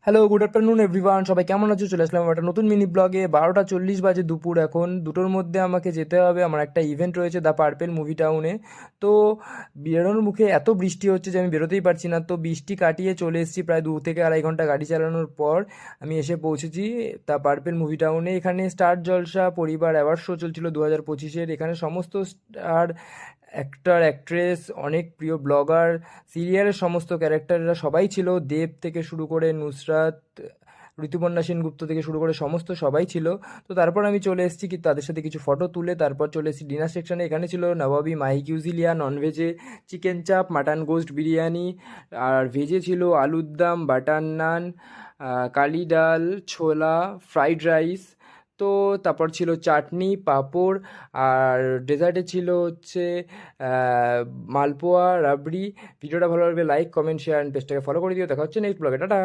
Hello, good afternoon everyone. সবাই কেমন আছো? চলে আসলাম একটা নতুন মিনি ব্লগে। 12টা 40 বাজে দুপুর এখন। দুটোর মধ্যে আমাকে যেতে হবে, আমার একটা ইভেন্ট রয়েছে দ্য পার্পেল মুভি টাউনে। তো বেরোনোর মুখে এত বৃষ্টি হচ্ছে যে আমি বেরোতেই পারছি না। তো বৃষ্টি কাটিয়ে চলে এসেছি, প্রায় 2 থেকে আড়াই ঘন্টা গাড়ি চালানোর পর আমি এসে পৌঁছেছি দ্য পার্পেল মুভি টাউনে। এখানে স্টার জলসা পরিবার অ্যাওয়ার্ড শো চলছিল 2025-এর। এখানে সমস্ত স্টার অ্যাক্টর অ্যাক্ট্রেস, অনেক প্রিয় ব্লগার, সিরিয়ালের সমস্ত ক্যারেক্টাররা সবাই ছিল। দেব থেকে শুরু করে নুসরাত, ঋতুপর্ণা সেনগুপ্ত থেকে শুরু করে সমস্ত সবাই ছিল। তো তারপর আমি চলে এসেছি কি তাদের সাথে কিছু ফটো তুলে তারপর চলে এসেছি ডিনার সেকশনে। এখানে ছিল নবাবি মাহি কিউজিলিয়া, ননভেজে চিকেন চাপ, মাটন গোস্ট বিরিয়ানি, আর ভেজে ছিল আলুর দম, বাটার নান, কালি ডাল, ছোলা, ফ্রাইড রাইস। তো তারপর ছিল চাটনি, পাঁপড়, আর ডেজার্টে ছিল হচ্ছে মালপোয়া, রাবড়ি। ভিডিওটা ভালো লাগলে লাইক কমেন্ট শেয়ার অ্যান্ড পেজটাকে ফলো করে দিও। দেখা হচ্ছে নেক্সট ব্লগে। টাটা।